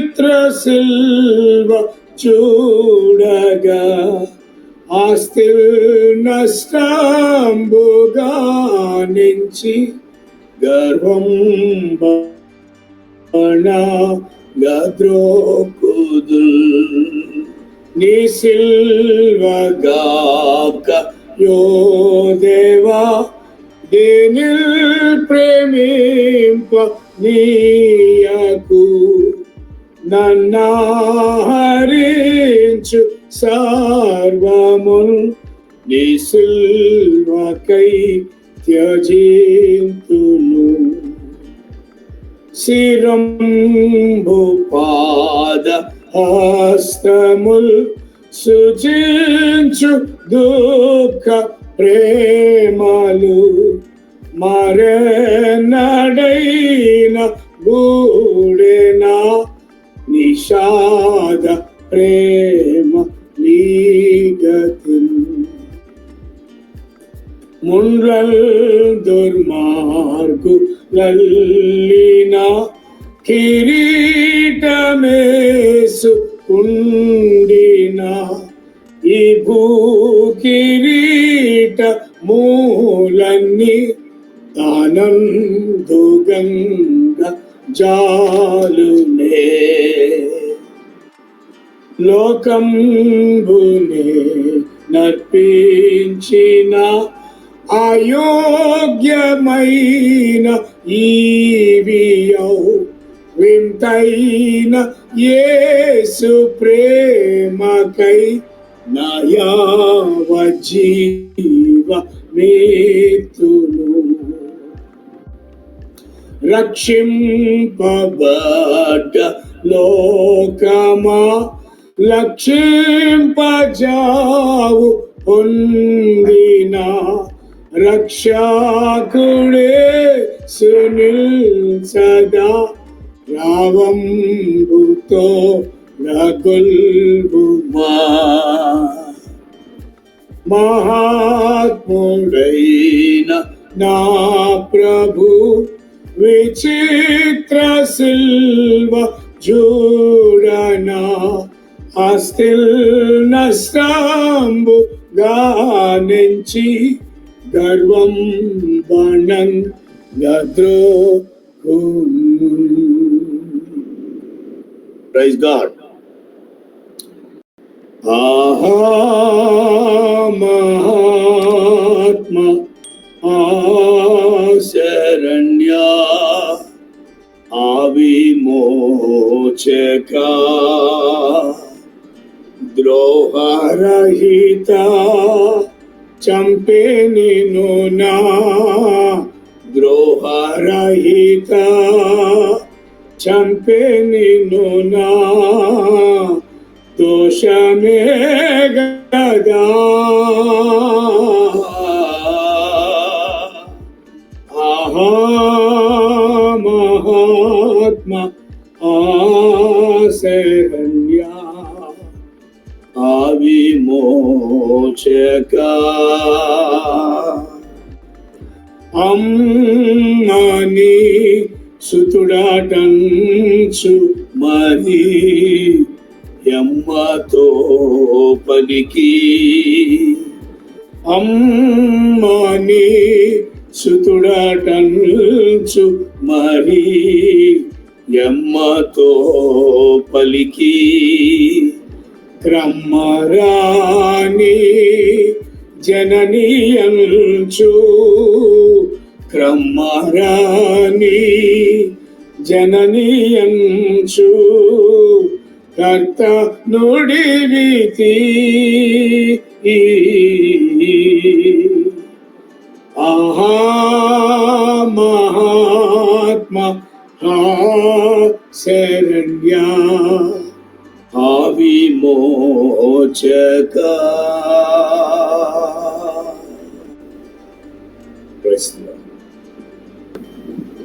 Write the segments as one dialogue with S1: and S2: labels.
S1: చిత్ర సిల్వ చూడగా ఆస్తిల్ నష్టంబుగా నుంచి గర్వం గద్రోకుదు నీ సిల్వగాక యో దేవా దేనిల్ ప్రేమింప నీయకు నన్నాహరించు సర్వమున్ నీ సిల్వకై త్యజింతును శిరంబు పాద హస్తముల్ సుజించు దుఃఖ ప్రేమలు మరణడైన గూడెనా నిషాద ప్రేమ నీగతి ముండ్రల్ దుర్మార్గు లల్లిన కిరీటమేసు ఉండిన ఈ భూ కిరీట మూలన్ని ఆనందుగంగ జాలునే లోకంబునే నర్పించిన అయోగ్యమైన ఈవియౌ వింతైన యేసు ప్రేమకై నయావ జీవ మేతును రక్షింపబడ్డ లోకమా లక్షింపజావు పొందిన రక్షకుడే సునిల్ సదా రావంబుతో రగుల్బుమా మహాత్ముడైన నా ప్రభు విచిత్ర సిల్వ జూడనా అస్థిల్ నష్టంబు గానించి గర్వం బణం గద్రోహు. Praise God. ఆహా మహాత్మ శరణ్య ఆవిమోచక ద్రోహరహిత చంపే నిన్ను నా ద్రోహరహిత చంపే నిన్ను నా దోషమే గదా ఆహా మహాత్మ శరణ్య ఆవిమోచక అమ్మని సుతుడాటంచు మరి యమ్మతో పలికి అమ్మని సుతుడాటంచు మరి యమ్మతో పలికి క్రమరాని జననీయంచు క్రమరాని జననీయంచు కర్త నుడివితి ఆహా మహాత్మ శరణ్య ఆవిమోచక.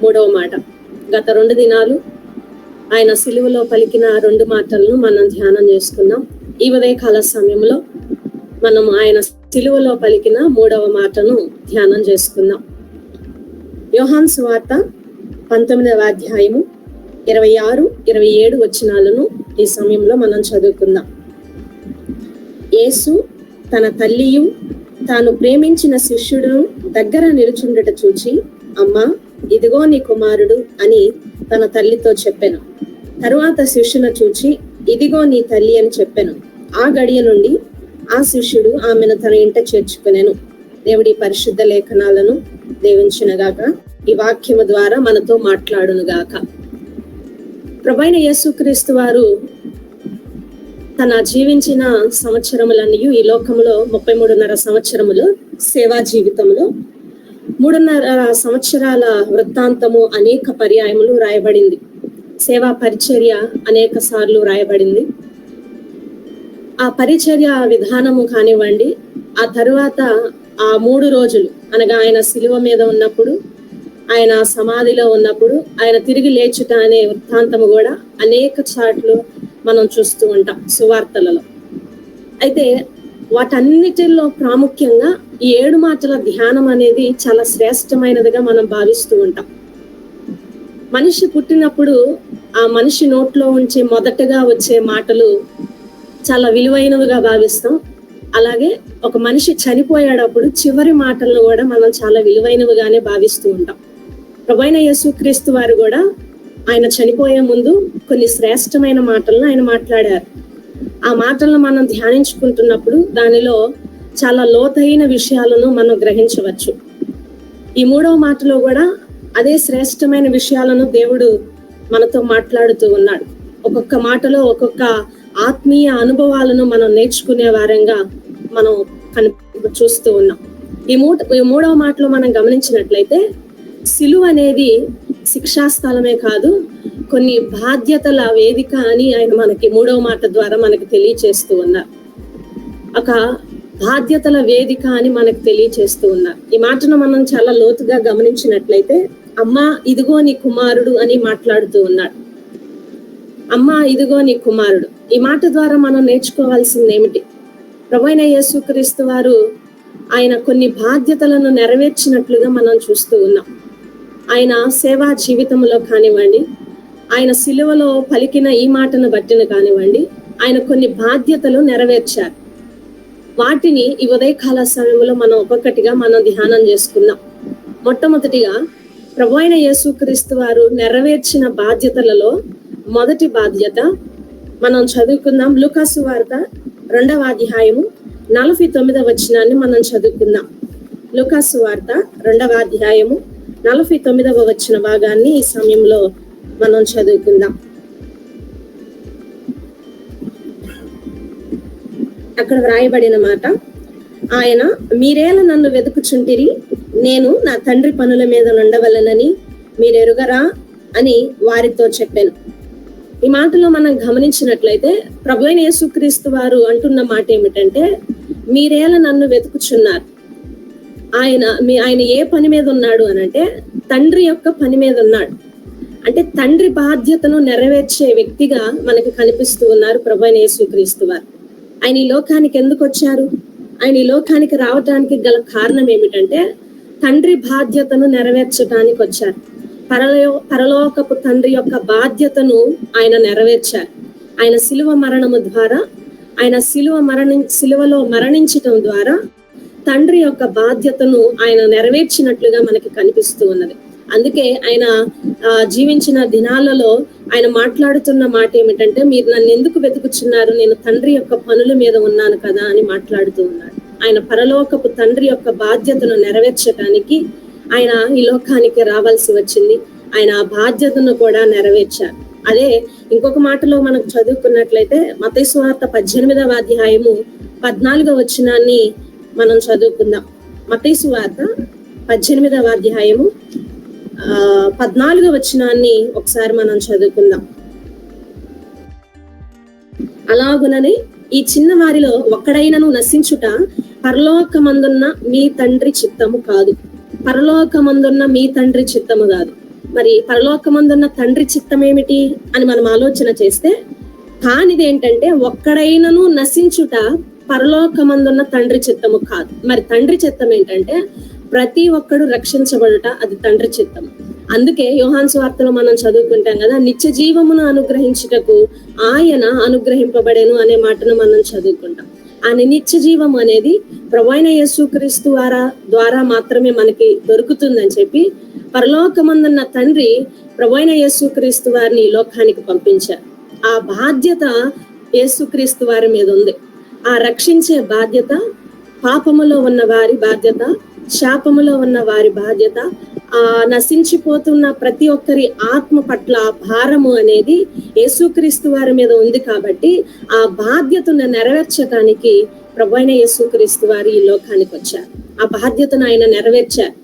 S2: మూడవ మాట. గత 2 దినాలు ఆయన సిలువలో పలికిన 2 మాటలను మనం ధ్యానం చేసుకున్నాం. ఈ ఉదయకాల సమయంలో మనం ఆయన సిలువలో పలికిన 3వ మాటను ధ్యానం చేసుకుందాం. యోహాను సువార్త 19వ అధ్యాయము 26, 27 వచనాలను ఈ సమయంలో మనం చదువుకుందాం. యేసు తన తల్లియు తాను ప్రేమించిన శిష్యుడును దగ్గర నిలుచుండట చూచి, అమ్మా, ఇదిగో నీ కుమారుడు అని తన తల్లితో చెప్పెను. తరువాత శిష్యును చూచి, ఇదిగో నీ తల్లి అని చెప్పెను. ఆ గడియ నుండి ఆ శిష్యుడు ఆమెను తన ఇంట చేర్చుకునేను. దేవుడి పరిశుద్ధ లేఖనాలను దీవించునుగాక. ఈ వాక్యము ద్వారా మనతో మాట్లాడునుగాక. ప్రభువైన యేసుక్రీస్తు వారు తన జీవించిన సంవత్సరములన్నీ ఈ లోకంలో 33.5 సంవత్సరములు సేవా జీవితంలో 3.5 సంవత్సరాల వృత్తాంతము అనేక పర్యాయములు రాయబడింది. సేవా పరిచర్య అనేక సార్లు రాయబడింది. ఆ పరిచర్య విధానము కానివ్వండి, ఆ తరువాత ఆ 3 రోజులు అనగా ఆయన శిలువ మీద ఉన్నప్పుడు, ఆయన సమాధిలో ఉన్నప్పుడు, ఆయన తిరిగి లేచుట అనే వృత్తాంతము కూడా అనేక సార్లు మనం చూస్తూ ఉంటాం సువార్తలలో. అయితే వాటన్నిటిలో ప్రాముఖ్యంగా ఈ 7 మాటల ధ్యానం అనేది చాలా శ్రేష్టమైనదిగా మనం భావిస్తూ ఉంటాం. మనిషి పుట్టినప్పుడు ఆ మనిషి నోట్లో ఉంచే మొదటగా వచ్చే మాటలు చాలా విలువైనవిగా భావిస్తాం. అలాగే ఒక మనిషి చనిపోయేటప్పుడు చివరి మాటలను కూడా మనం చాలా విలువైనవిగానే భావిస్తూ ఉంటాం. ప్రభువైన యేసుక్రీస్తు వారు కూడా ఆయన చనిపోయే ముందు కొన్ని శ్రేష్టమైన మాటలను ఆయన మాట్లాడారు. ఆ మాటలను మనం ధ్యానించుకుంటున్నప్పుడు దానిలో చాలా లోతైన విషయాలను మనం గ్రహించవచ్చు. ఈ 3వ మాటలో కూడా అదే శ్రేష్టమైన విషయాలను దేవుడు మనతో మాట్లాడుతూ ఉన్నాడు. ఒక్కొక్క మాటలో ఒక్కొక్క ఆత్మీయ అనుభవాలను మనం నేర్చుకునే వారంగా మనం చూస్తూ ఉన్నాం. ఈ 3వ మాటలో మనం గమనించినట్లయితే సిలువ అనేది శిక్షాస్థలమే కాదు, కొన్ని బాధ్యతల వేదిక అని ఆయన మనకి 3వ మాట ద్వారా మనకి తెలియచేస్తూ ఉన్నారు. ఒక బాధ్యతల వేదిక అని మనకు తెలియచేస్తూ ఉన్నారు. ఈ మాటను మనం చాలా లోతుగా గమనించినట్లయితే, అమ్మా, ఇదిగో నీ కుమారుడు అని మాట్లాడుతూ ఉన్నాడు. అమ్మా, ఇదిగో నీ కుమారుడు. ఈ మాట ద్వారా మనం నేర్చుకోవాల్సింది ఏమిటి? ప్రభువైన యేసుక్రీస్తు వారు ఆయన కొన్ని బాధ్యతలను నెరవేర్చినట్లుగా మనం చూస్తూ ఉన్నాం. ఆయన సేవా జీవితంలో కానివ్వండి, ఆయన సిలువలో పలికిన ఈ మాటను బట్టిన కానివ్వండి, ఆయన కొన్ని బాధ్యతలు నెరవేర్చారు. వాటిని ఈ ఉదయకాల సమయంలో మనం ఒక్కొక్కటిగా మనం ధ్యానం చేసుకుందాం. మొట్టమొదటిగా ప్రభువైన యేసుక్రీస్తు వారు నెరవేర్చిన బాధ్యతలలో మొదటి బాధ్యత మనం చదువుకుందాం. లూకాసు వార్త 2వ అధ్యాయము 49వ వచనాన్ని మనం చదువుకుందాం. లూకాసు వార్త 2వ అధ్యాయము 49వ వచన భాగాన్ని ఈ సమయంలో మనం చదువుకుందాం. అక్కడ వ్రాయబడిన మాట, ఆయన, మీరేలా నన్ను వెతుకుచుంటిరి, నేను నా తండ్రి పనుల మీద ఉండవలనని మీరెరుగరా అని వారితో చెప్పాను. ఈ మాటలో మనం గమనించినట్లయితే ప్రభువైన యేసుక్రీస్తు వారు అంటున్న మాట ఏమిటంటే, మీరేలా నన్ను వెతుకుచున్నారు. ఆయన ఏ పని మీద ఉన్నాడు అనంటే తండ్రి యొక్క పని మీద ఉన్నాడు. అంటే తండ్రి బాధ్యతను నెరవేర్చే వ్యక్తిగా మనకి కనిపిస్తూ ఉన్నారు ప్రభువైన యేసుక్రీస్తు వారు. ఆయన ఈ లోకానికి ఎందుకు వచ్చారు? ఆయన ఈ లోకానికి రావడానికి గల కారణం ఏమిటంటే తండ్రి బాధ్యతను నెరవేర్చడానికి వచ్చారు. పరలోకపు తండ్రి యొక్క బాధ్యతను ఆయన నెరవేర్చారు. ఆయన శిలువ మరణము ద్వారా, ఆయన శిలువలో మరణించటం ద్వారా తండ్రి యొక్క బాధ్యతను ఆయన నెరవేర్చినట్లుగా మనకి కనిపిస్తూ ఉన్నది. అందుకే ఆయన జీవించిన దినాలలో ఆయన మాట్లాడుతున్న మాట ఏమిటంటే, మీరు నన్ను ఎందుకు వెతుకుచున్నారు, నేను తండ్రి యొక్క పనుల మీద ఉన్నాను కదా అని మాట్లాడుతూ ఉన్నాడు. ఆయన పరలోకపు తండ్రి యొక్క బాధ్యతను నెరవేర్చడానికి ఆయన ఈ లోకానికి రావాల్సి వచ్చింది. ఆయన ఆ బాధ్యతను కూడా నెరవేర్చారు. అదే ఇంకొక మాటలో మనకు చదువుకున్నట్లయితే మత్తయి సువార్త 18వ అధ్యాయము 14వ వచనాన్ని మనం చదువుకుందాం. మత్తయి సువార్త 18వ అధ్యాయము 14వ వచనాన్ని ఒకసారి మనం చదువుకుందాం. అలాగుననే ఈ చిన్న వారిలో ఒక్కడైనను నశించుట పరలోకమందున్న మీ తండ్రి చిత్తము కాదు. పరలోకమందున్న మీ తండ్రి చిత్తము కాదు. మరి పరలోకమందున్న తండ్రి చిత్తం ఏమిటి అని మనం ఆలోచన చేస్తే, కానిది ఏంటంటే ఒక్కడైనను నశించుట పరలోకమందున్న తండ్రి చిత్తము కాదు. మరి తండ్రి చిత్తం ఏంటంటే ప్రతి ఒక్కడు రక్షించబడుట, అది తండ్రి చిత్తం. అందుకే యోహాను సువార్తలో మనం చదువుకుంటాం కదా, నిత్య జీవమును అనుగ్రహించుటకు ఆయన అనుగ్రహింపబడేను అనే మాటను మనం చదువుకుంటాం. ఆ నిత్య జీవం అనేది ప్రభువైన యేసుక్రీస్తు ద్వారా మాత్రమే మనకి దొరుకుతుందని చెప్పి పరలోకమందున్న తండ్రి ప్రభువైన యేసుక్రీస్తు వారిని ఈ లోకానికి పంపించారు. ఆ బాధ్యత యేసుక్రీస్తు వారి మీద ఉంది. ఆ రక్షించే బాధ్యత, పాపములో ఉన్న వారి బాధ్యత, శాపములో ఉన్న వారి బాధ్యత, ఆ నశించిపోతున్న ప్రతి ఒక్కరి ఆత్మ పట్ల భారము అనేది యేసుక్రీస్తు వారి మీద ఉంది. కాబట్టి ఆ బాధ్యతను నెరవేర్చడానికి ప్రభువైన యేసుక్రీస్తు వారు ఈ లోకానికి వచ్చారు. ఆ బాధ్యతను ఆయన నెరవేర్చారు.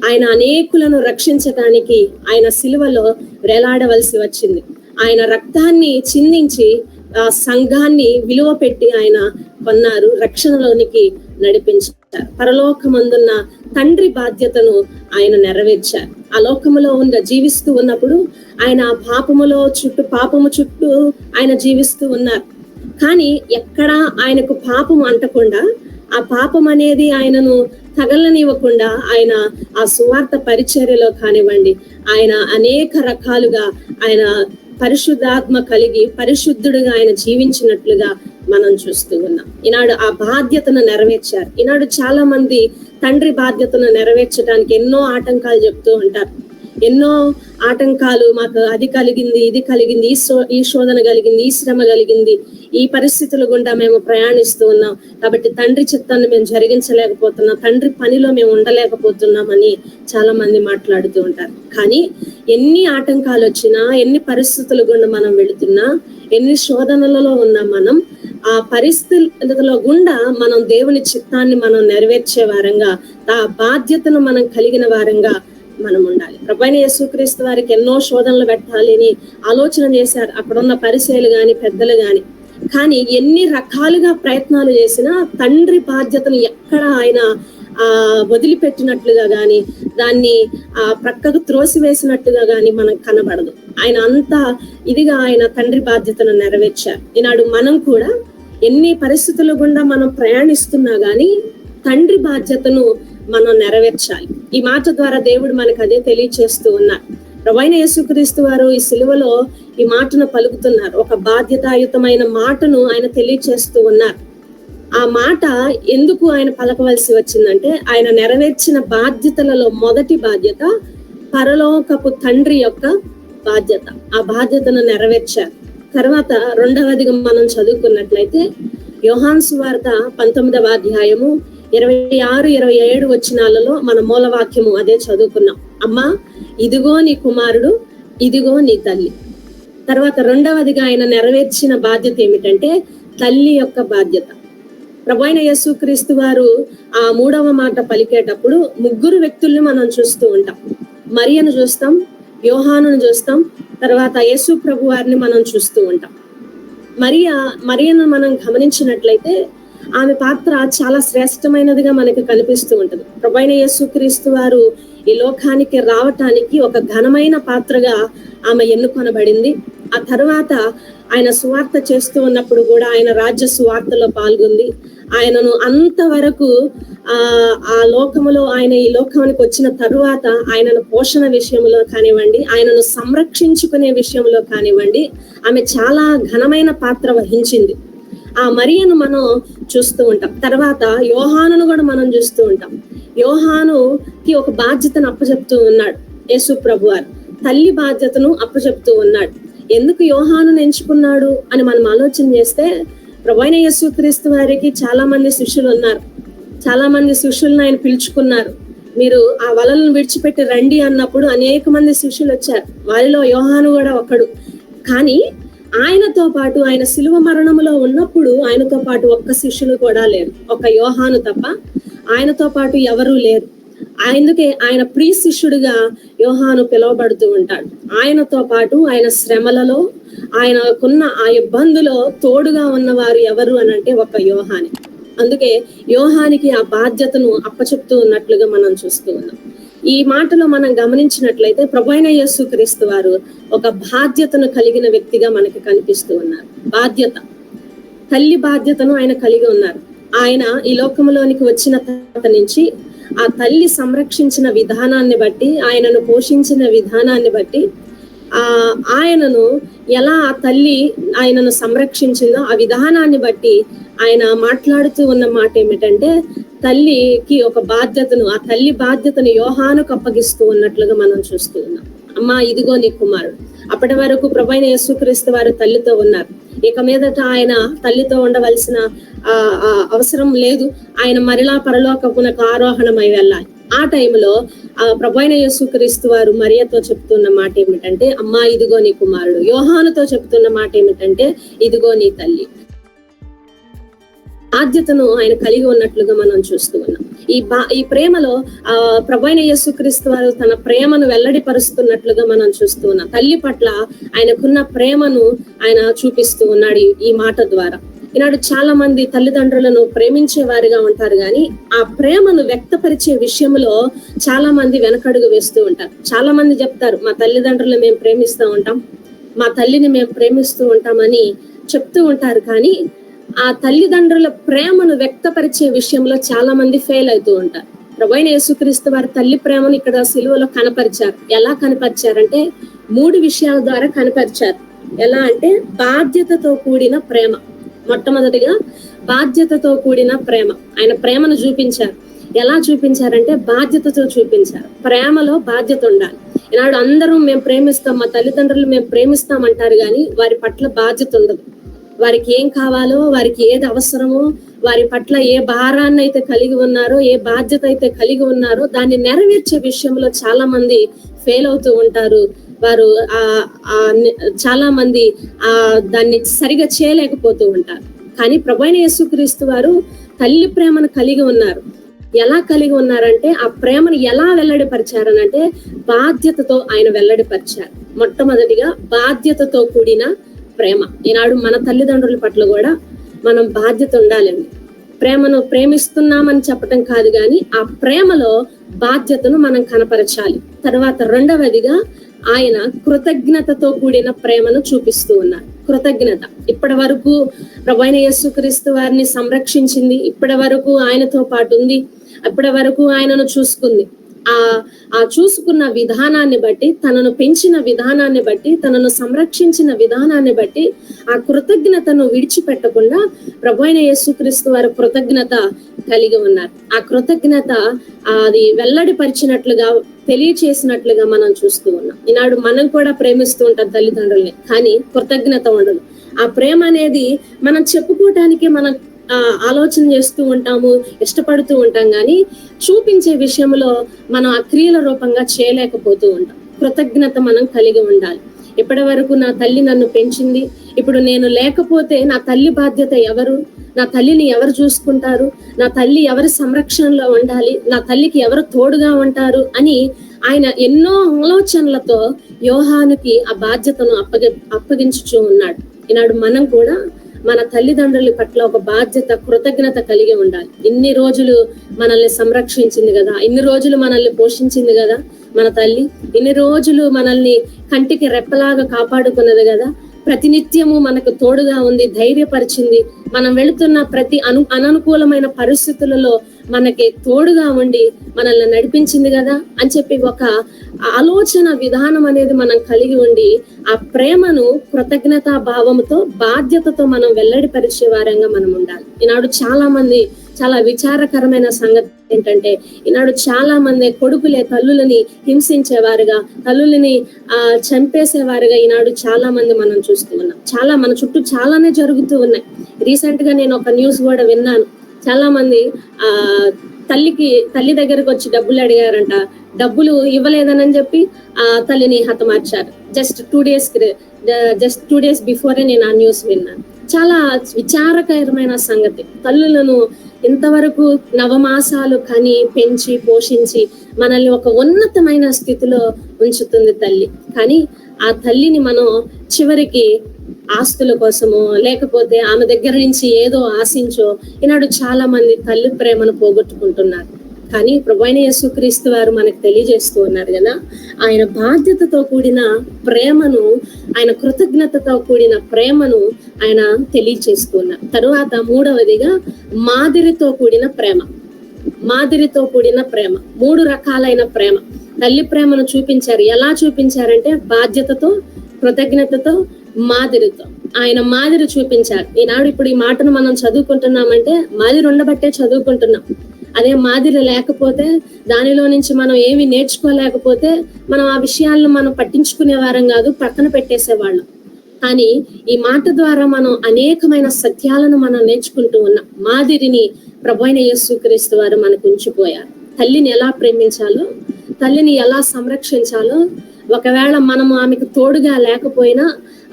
S2: ఆయన అనేకులను రక్షించటానికి ఆయన సిలువలో వేలాడవలసి వచ్చింది. ఆయన రక్తాన్ని చిందించి ఆ సంఘాన్ని విలువ పెట్టి ఆయన కొన్నారు, రక్షణలోనికి నడిపించారు. పరలోకమందున్న తండ్రి బాధ్యతను ఆయన నెరవేర్చారు. ఆ లోకములో జీవిస్తూ ఉన్నప్పుడు ఆయన పాపము చుట్టూ ఆయన జీవిస్తూ ఉన్నారు. కానీ ఎక్కడా ఆయనకు పాపం అంటకుండా, ఆ పాపం అనేది ఆయనను తగలనివ్వకుండా ఆయన ఆ సువార్త పరిచర్యలో కానివ్వండి, ఆయన అనేక రకాలుగా ఆయన పరిశుద్ధాత్మ కలిగి పరిశుద్ధుడుగా ఆయన జీవించినట్లుగా మనం చూస్తూ ఉన్నాం. ఈనాడు ఆ బాధ్యతను నెరవేర్చారు. ఈనాడు చాలా మంది తండ్రి బాధ్యతను నెరవేర్చడానికి ఎన్నో ఆటంకాలు చెప్తూ ఉంటారు. ఎన్నో ఆటంకాలు, మాకు అది కలిగింది, ఇది కలిగింది, ఈ శోధన కలిగింది, ఈ శ్రమ కలిగింది, ఈ పరిస్థితుల గుండా మేము ప్రయాణిస్తూ ఉన్నాం, కాబట్టి తండ్రి చిత్తాన్ని మేము జరిగించలేకపోతున్నాం, తండ్రి పనిలో మేము ఉండలేకపోతున్నామని చాలా మంది మాట్లాడుతూ ఉంటారు. కానీ ఎన్ని ఆటంకాలు వచ్చినా, ఎన్ని పరిస్థితుల గుండా మనం వెళుతున్నా, ఎన్ని శోధనలలో ఉన్నా, మనం ఆ పరిస్థితుల గుండా మనం దేవుని చిత్తాన్ని మనం నెరవేర్చే వారంగా, ఆ బాధ్యతను మనం కలిగిన వారంగా మనం ఉండాలి. ప్రభువైన యేసుక్రీస్తు వారికి ఎన్నో శోధనలు పెట్టాలి అని ఆలోచన చేశారు అక్కడున్న పరిసయ్యులు గాని, పెద్దలు గాని. కానీ ఎన్ని రకాలుగా ప్రయత్నాలు చేసినా తండ్రి బాధ్యతను ఎక్కడ ఆయన వదిలిపెట్టినట్లుగా గాని, దాన్ని ప్రక్కకు త్రోసివేసినట్టుగా గాని మనకు కనబడదు. ఆయన అంత ఇదిగా ఆయన తండ్రి బాధ్యతను నెరవేర్చారు. ఈనాడు మనం కూడా ఎన్ని పరిస్థితుల గుండా మనం ప్రయాణిస్తున్నా గాని తండ్రి బాధ్యతను మనం నెరవేర్చాలి. ఈ మాట ద్వారా దేవుడు మనకు అదే తెలియచేస్తూ ఉన్నారు. ప్రభువైన యేసుక్రీస్తు వారు ఈ సిలువలో ఈ మాటను పలుకుతున్నారు. ఒక బాధ్యతాయుతమైన మాటను ఆయన తెలియచేస్తూ ఉన్నారు. ఆ మాట ఎందుకు ఆయన పలకవలసి వచ్చిందంటే, ఆయన నెరవేర్చిన బాధ్యతలలో మొదటి బాధ్యత పరలోకపు తండ్రి యొక్క బాధ్యత. ఆ బాధ్యతను నెరవేర్చారు. తర్వాత రెండవదిగా మనం చదువుకున్నట్లయితే యోహాను సువార్త 19వ అధ్యాయము 26, 27 వచనాలలో మన మూలవాక్యము అదే చదువుకున్నాం. అమ్మా, ఇదిగో నీ కుమారుడు, ఇదిగో నీ తల్లి. తర్వాత రెండవదిగా ఆయన నెరవేర్చిన బాధ్యత ఏమిటంటే తల్లి యొక్క బాధ్యత. ప్రభువైన యేసుక్రీస్తు వారు ఆ మూడవ మాట పలికేటప్పుడు ముగ్గురు వ్యక్తుల్ని మనం చూస్తూ ఉంటాం. మరియను చూస్తాం, యోహానును చూస్తాం, తర్వాత యేసు ప్రభు వారిని మనం చూస్తూ ఉంటాం. మరియను మనం గమనించినట్లయితే ఆమె పాత్ర చాలా శ్రేష్టమైనదిగా మనకి కనిపిస్తూ ఉంటుంది. ప్రభువైన యేసుక్రీస్తు వారు ఈ లోకానికి రావటానికి ఒక ఘనమైన పాత్రగా ఆమె ఎన్నుకొనబడింది. ఆ తర్వాత ఆయన సువార్త చేస్తూ ఉన్నప్పుడు కూడా ఆయన రాజ్య సువార్తలో పాల్గొంది. ఆయనను అంతవరకు ఆ లోకములో ఆయన ఈ లోకానికి వచ్చిన తరువాత ఆయనను పోషణ విషయంలో కానివ్వండి, ఆయనను సంరక్షించుకునే విషయంలో కానివ్వండి, ఆమె చాలా ఘనమైన పాత్ర వహించింది. ఆ మరియను మనం చూస్తూ ఉంటాం. తర్వాత యోహానును కూడా మనం చూస్తూ ఉంటాం. యోహానుకి ఒక బాధ్యతను అప్పచెప్తూ ఉన్నాడు యేసు ప్రభు వారు. తల్లి బాధ్యతను అప్పచెప్తూ ఉన్నాడు. ఎందుకు యోహానును ఎంచుకున్నాడు అని మనం ఆలోచన చేస్తే, ప్రభువైన యేసుక్రీస్తు వారికి చాలా మంది శిష్యులు ఉన్నారు. చాలా మంది శిష్యులను ఆయన పిలుచుకున్నారు. మీరు ఆ వలలను విడిచిపెట్టి రండి అన్నప్పుడు అనేక మంది శిష్యులు వచ్చారు. వారిలో యోహాను కూడా ఒకడు. కానీ ఆయనతో పాటు ఆయన శిలువ మరణములో ఉన్నప్పుడు ఆయనతో పాటు ఒక్క శిష్యులు కూడా లేరు, ఒక యోహాను తప్ప. ఆయనతో పాటు ఎవరూ లేరు. అందుకే ఆయన ప్రియ శిష్యుడిగా యోహాను పిలువబడుతూ ఉంటాడు. ఆయనతో పాటు ఆయన శ్రమలలో, ఆయనకున్న ఆ ఇబ్బందులో తోడుగా ఉన్నవారు ఎవరు అని అంటే ఒక యోహాని. అందుకే యోహానికి ఆ బాధ్యతను అప్పచెప్తూ ఉన్నట్లుగా మనం చూస్తూ ఉన్నాం. ఈ మాటలో మనం గమనించినట్లయితే ప్రభువైన యేసుక్రీస్తు వారు ఒక బాధ్యతను కలిగిన వ్యక్తిగా మనకి కనిపిస్తూ ఉన్నారు. బాధ్యత, తల్లి బాధ్యతను ఆయన కలిగి ఉన్నారు. ఆయన ఈ లోకంలోనికి వచ్చిన తర్వాత నుంచి ఆ తల్లి సంరక్షించిన విధానాన్ని బట్టి, ఆయనను పోషించిన విధానాన్ని బట్టి, ఆయనను ఎలా ఆ తల్లి ఆయనను సంరక్షించిందో ఆ విధానాన్ని బట్టి ఆయన మాట్లాడుతూ ఉన్న మాట ఏమిటంటే, తల్లికి ఒక బాధ్యతను, ఆ తల్లి బాధ్యతను యోహానుకు అప్పగిస్తూ ఉన్నట్లుగా మనం చూస్తూ ఉన్నాం. అమ్మా ఇదిగో నీ కుమారుడు. అప్పటి వరకు ప్రభువైన యేసుక్రీస్తు వారు తల్లితో ఉన్నారు. ఇక మీదట ఆయన తల్లితో ఉండవలసిన అవసరం లేదు. ఆయన మరలా పరలోకమునకు ఆరోహణమై వెళ్ళాలి. ఆ టైంలో ప్రభువైన యేసుక్రీస్తు వారు మరియతో చెప్తున్న మాట ఏమిటంటే, అమ్మా ఇదిగో నీ కుమారుడు. యోహానుతో చెప్తున్న మాట ఏమిటంటే, ఇదిగో నీ తల్లి. బాధ్యతను ఆయన కలిగి ఉన్నట్లుగా మనం చూస్తూ ఉన్నాం. ఈ ప్రేమలో ప్రభువైన యేసుక్రీస్తు వారు తన ప్రేమను వెల్లడిపరుస్తున్నట్లుగా మనం చూస్తూ ఉన్నాం. తల్లి పట్ల ఆయనకున్న ప్రేమను ఆయన చూపిస్తూ ఉన్నాడు ఈ మాట ద్వారా. ఈనాడు చాలా మంది తల్లిదండ్రులను ప్రేమించే వారిగా ఉంటారు, కానీ ఆ ప్రేమను వ్యక్తపరిచే విషయంలో చాలా మంది వెనకడుగు వేస్తూ ఉంటారు. చాలా మంది చెప్తారు, మా తల్లిదండ్రులు మేము ప్రేమిస్తూ ఉంటాం, మా తల్లిని మేము ప్రేమిస్తూ ఉంటామని చెప్తూ ఉంటారు. కానీ ఆ తల్లిదండ్రుల ప్రేమను వ్యక్తపరిచే విషయంలో చాలా మంది ఫెయిల్ అవుతూ ఉంటారు. ప్రభువైన యేసుక్రీస్తు వారి తల్లి ప్రేమను ఇక్కడ సిలువలో కనపరిచారు. ఎలా కనపరిచారంటే 3 విషయాల ద్వారా కనపరిచారు. ఎలా అంటే బాధ్యతతో కూడిన ప్రేమ. మొట్టమొదటిగా బాధ్యతతో కూడిన ప్రేమ. ఆయన ప్రేమను చూపించారు. ఎలా చూపించారంటే బాధ్యతతో చూపించారు. ప్రేమలో బాధ్యత ఉండాలి. ఈనాడు అందరూ మేము ప్రేమిస్తాం, మా తల్లిదండ్రులు మేము ప్రేమిస్తాం అంటారు, కానీ వారి పట్ల బాధ్యత ఉండదు. వారికి ఏం కావాలో, వారికి ఏది అవసరమో, వారి పట్ల ఏ భారాన్ని అయితే కలిగి ఉన్నారో, ఏ బాధ్యత అయితే కలిగి ఉన్నారో దాన్ని నెరవేర్చే విషయంలో చాలా మంది ఫెయిల్ అవుతూ ఉంటారు. వారు చాలా మంది దాన్ని సరిగా చేయలేకపోతూ ఉంటారు. కానీ ప్రభువైన యేసుక్రీస్తు వారు తల్లి ప్రేమను కలిగి ఉన్నారు. ఎలా కలిగి ఉన్నారంటే ఆ ప్రేమను ఎలా వెల్లడిపరిచారనంటే బాధ్యతతో ఆయన వెల్లడిపరిచారు. మొట్టమొదటిగా బాధ్యతతో కూడిన ప్రేమ. ఈనాడు మన తల్లిదండ్రుల పట్ల కూడా మనం బాధ్యత ఉండాలండి. ప్రేమను ప్రేమిస్తున్నామని చెప్పటం కాదు, కానీ ఆ ప్రేమలో బాధ్యతను మనం కనపరచాలి. తర్వాత రెండవదిగా ఆయన కృతజ్ఞతతో కూడిన ప్రేమను చూపిస్తూ ఉన్నారు. కృతజ్ఞత. ఇప్పటి వరకు ప్రభువైన యేసుక్రీస్తు వారిని సంరక్షించింది, ఇప్పటి వరకు ఆయనతో పాటు ఉంది, ఇప్పటి వరకు ఆయనను చూసుకుంది. ఆ చూసుకున్న విధానాన్ని బట్టి, తనను పెంచిన విధానాన్ని బట్టి, తనను సంరక్షించిన విధానాన్ని బట్టి ఆ కృతజ్ఞతను విడిచిపెట్టకుండా ప్రభువైన యేసుక్రీస్తు వారు కృతజ్ఞత కలిగి ఉన్నారు. ఆ కృతజ్ఞత అది వెల్లడిపరిచినట్లుగా, తెలియచేసినట్లుగా మనం చూస్తూ ఉన్నాం. ఈనాడు మనం కూడా ప్రేమిస్తూ ఉంటాం తల్లిదండ్రుల్ని, కానీ కృతజ్ఞత ఉండదు. ఆ ప్రేమ అనేది మనం చెప్పుకోవటానికి మనం ఆలోచన చేస్తూ ఉంటాము, ఇష్టపడుతూ ఉంటాం, కానీ చూపించే విషయంలో మనం ఆ క్రియల రూపంగా చేయలేకపోతూ ఉంటాం. కృతజ్ఞత మనం కలిగి ఉండాలి. ఇప్పటి వరకు నా తల్లి నన్ను పెంచింది, ఇప్పుడు నేను లేకపోతే నా తల్లి బాధ్యత ఎవరు, నా తల్లిని ఎవరు చూసుకుంటారు, నా తల్లి ఎవరి సంరక్షణలో ఉండాలి, నా తల్లికి ఎవరు తోడుగా ఉంటారు అని ఆయన ఎన్నో ఆలోచనలతో యోహానుకి ఆ బాధ్యతను అప్పగించుచూ ఉన్నాడు. ఈనాడు మనం కూడా మన తల్లిదండ్రుల పట్ల ఒక బాధ్యత, కృతజ్ఞత కలిగి ఉండాలి. ఇన్ని రోజులు మనల్ని సంరక్షించింది కదా, ఇన్ని రోజులు మనల్ని పోషించింది కదా మన తల్లి, ఇన్ని రోజులు మనల్ని కంటికి రెప్పలాగా కాపాడుకున్నది కదా, ప్రతినిత్యము మనకు తోడుగా ఉంది, ధైర్యపరిచింది, మనం వెళుతున్న ప్రతి అననుకూలమైన పరిస్థితులలో మనకి తోడుగా ఉండి మనల్ని నడిపించింది కదా అని చెప్పి ఒక ఆలోచన విధానం అనేది మనం కలిగి ఉండి ఆ ప్రేమను కృతజ్ఞతా భావంతో, బాధ్యతతో మనం వెల్లడిపరిచే వారంగా మనం ఉండాలి. ఈనాడు చాలా మంది చాలా విచారకరమైన సంగతి ఏంటంటే, ఈనాడు చాలా మంది కొడుకులే తల్లులని హింసించేవారుగా, తల్లులని చంపేసేవారుగా ఈనాడు చాలా మంది మనం చూస్తూ ఉన్నాం. చాలా మన చుట్టూ చాలానే జరుగుతూ ఉన్నాయి. రీసెంట్ గా నేను ఒక న్యూస్ కూడా విన్నాను. చాలా మంది తల్లి దగ్గరకు వచ్చి డబ్బులు అడిగారంట. డబ్బులు ఇవ్వలేదని చెప్పి తల్లిని హతమార్చారు. జస్ట్ టూ డేస్ బిఫోరే నేను ఆ న్యూస్ విన్నాను. చాలా విచారకరమైన సంగతి. తల్లులను ఇంతవరకు నవమాసాలు కని, పెంచి, పోషించి మనల్ని ఒక ఉన్నతమైన స్థితిలో ఉంచుతుంది తల్లి. కానీ ఆ తల్లిని మనం చివరికి ఆస్తుల కోసమో లేకపోతే ఆమె దగ్గర నుంచి ఏదో ఆశించో ఈనాడు చాలా మంది తల్లి ప్రేమను పోగొట్టుకుంటున్నారు. కానీ ప్రభువైన యేసుక్రీస్తు వారు మనకు తెలియజేస్తూ ఉన్నారు కదా, ఆయన బాధ్యతతో కూడిన ప్రేమను, ఆయన కృతజ్ఞతతో కూడిన ప్రేమను ఆయన తెలియజేస్తూ ఉన్నారు. తరువాత మూడవదిగా మాదిరితో కూడిన ప్రేమ. మాదిరితో కూడిన ప్రేమ, 3 రకాలైన ప్రేమ. తల్లి ప్రేమను చూపించారు. ఎలా చూపించారంటే బాధ్యతతో, కృతజ్ఞతతో, మాదిరితో. ఆయన మాదిరి చూపించారు. ఈనాడు ఇప్పుడు ఈ మాటను మనం చదువుకుంటున్నామంటే మాదిరి ఉండబట్టే చదువుకుంటున్నాం. అదే మాదిరి లేకపోతే, దానిలో నుంచి మనం ఏమి నేర్చుకోలేకపోతే మనం ఆ విషయాలను మనం పట్టించుకునే వారం కాదు, పక్కన పెట్టేసేవాళ్ళం. కానీ ఈ మాట ద్వారా మనం అనేకమైన సత్యాలను మనం నేర్చుకుంటూ ఉన్నాం. మాదిరిని ప్రభువైన యేసుక్రీస్తు వారు మనకు ఉంచిపోయారు. తల్లిని ఎలా ప్రేమించాలో, తల్లిని ఎలా సంరక్షించాలో, ఒకవేళ మనము ఆమెకు తోడుగా లేకపోయినా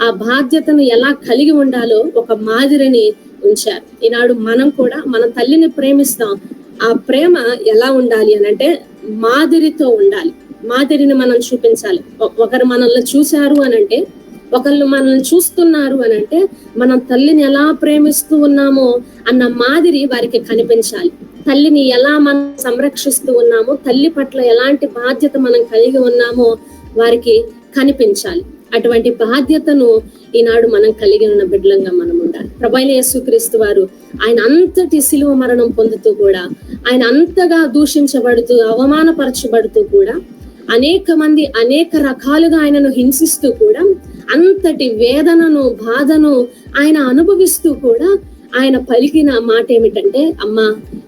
S2: ఆ బాధ్యతను ఎలా కలిగి ఉండాలో ఒక మాదిరిని ఉంచారు. ఈనాడు మనం కూడా మన తల్లిని ప్రేమిస్తాం. ఆ ప్రేమ ఎలా ఉండాలి అని అంటే మాదిరితో ఉండాలి. మాదిరిని మనం చూపించాలి. ఒకరు మనల్ని చూశారు అని అంటే, ఒకళ్ళు మనల్ని చూస్తున్నారు అని అంటే, మనం తల్లిని ఎలా ప్రేమిస్తూ ఉన్నామో అన్న మాదిరి వారికి కనిపించాలి. తల్లిని ఎలా మనం సంరక్షిస్తూ ఉన్నామో, తల్లి పట్ల ఎలాంటి బాధ్యత మనం కలిగి ఉన్నామో వారికి కనిపించాలి. అటువంటి బాధ్యతను ఈనాడు మనం కలిగి ఉన్న బిడ్డలంగా మనం ఉండాలి. ప్రభువైన యేసుక్రీస్తు వారు ఆయన అంతటి సిలువ మరణం పొందుతూ కూడా, ఆయన అంతగా దూషించబడుతూ, అవమానపరచబడుతూ కూడా, అనేక మంది అనేక రకాలుగా ఆయనను హింసిస్తూ కూడా, అంతటి వేదనను, బాధను ఆయన అనుభవిస్తూ కూడా ఆయన పలికిన మాట ఏమిటంటే, అమ్మా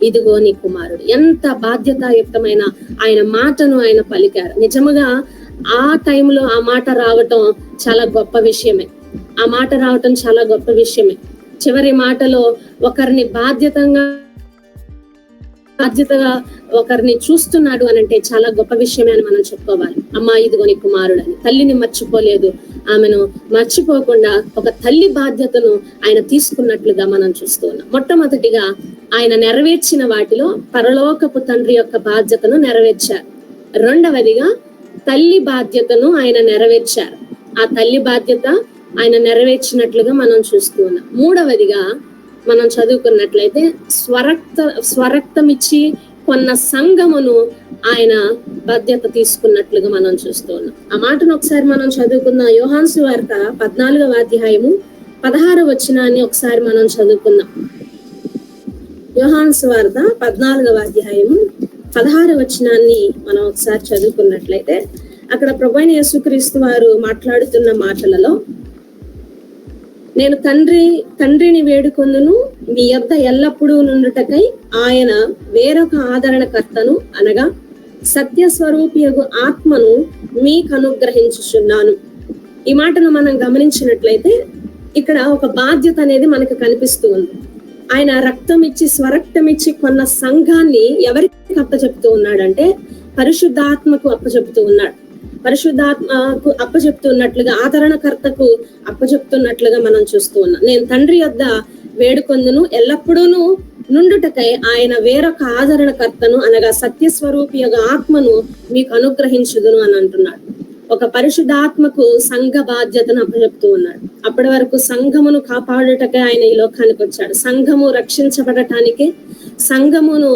S2: ఇదిగో నీ కుమారుడు. ఎంత బాధ్యతాయుక్తమైన ఆయన మాటను ఆయన పలికారు. నిజముగా ఆ టైంలో ఆ మాట రావటం చాలా గొప్ప విషయమే. ఆ మాట రావటం చాలా గొప్ప విషయమే. చివరి మాటలో ఒకరిని బాధ్యతగా ఒకరిని చూస్తున్నాడు అని అంటే చాలా గొప్ప విషయమే అని మనం చెప్పుకోవాలి. అమ్మా ఇదిగో నీ కుమారుడు అని. తల్లిని మర్చిపోలేదు, ఆమెను మర్చిపోకుండా ఒక తల్లి బాధ్యతను ఆయన తీసుకున్నట్లుగా మనం చూస్తూ ఉన్నాం. మొట్టమొదటిగా ఆయన నెరవేర్చిన వాటిలో పరలోకపు తండ్రి యొక్క బాధ్యతను నెరవేర్చారు. రెండవదిగా తల్లి బాధ్యతను ఆయన నెరవేర్చారు. ఆ తల్లి బాధ్యత ఆయన నెరవేర్చినట్లుగా మనం చూస్తూ ఉన్నాం. మూడవదిగా మనం చదువుకున్నట్లయితే స్వరక్తం ఇచ్చి కొన్న సంఘమును ఆయన బాధ్యత తీసుకున్నట్లుగా మనం చూస్తూ ఉన్నాం. ఆ మాటను ఒకసారి మనం చదువుకున్న యోహాను సువార్త 14వ అధ్యాయము 16వ వచనాన్ని ఒకసారి మనం చదువుకుందాం. యోహాను సువార్త 14వ అధ్యాయము 16వ వచనాన్ని మనం ఒకసారి చదువుకున్నట్లయితే, అక్కడ ప్రభువైన యేసుక్రీస్తు వారు మాట్లాడుతున్న మాటలలో, నేను తండ్రిని వేడుకొందును, మీ యొద్ద ఎల్లప్పుడూ నుండుటకై ఆయన వేరొక ఆదరణకర్తను అనగా సత్యస్వరూపియగు ఆత్మను మీకు అనుగ్రహించుచున్నాను. ఈ మాటను మనం గమనించినట్లయితే ఇక్కడ ఒక బాధ్యత అనేది మనకు కనిపిస్తూ ఉంది. ఆయన స్వరక్తం ఇచ్చి కొన్న సంఘాన్ని ఎవరికి అప్పచెప్తూ ఉన్నాడంటే పరిశుద్ధాత్మకు అప్పచెప్తూ ఉన్నాడు. పరిశుద్ధాత్మకు అప్పచెప్తున్నట్లుగా, ఆదరణకర్తకు అప్పచెప్తున్నట్లుగా మనం చూస్తూ ఉన్నాం. నేను తండ్రి యొద్ద వేడుకొందును, ఎల్లప్పుడూను నుండుటకై ఆయన వేరొక ఆదరణకర్తను అనగా సత్యస్వరూపియగా ఆత్మను మీకు అనుగ్రహించుదును అని అంటున్నాడు. ఒక పరిశుద్ధాత్మకు సంఘ బాధ్యతను అప్పచెప్తూ ఉన్నాడు. అప్పటి వరకు సంఘమును కాపాడుటకే ఆయన ఈ లోకానికి వచ్చాడు. సంఘము రక్షించబడటానికి, సంఘమును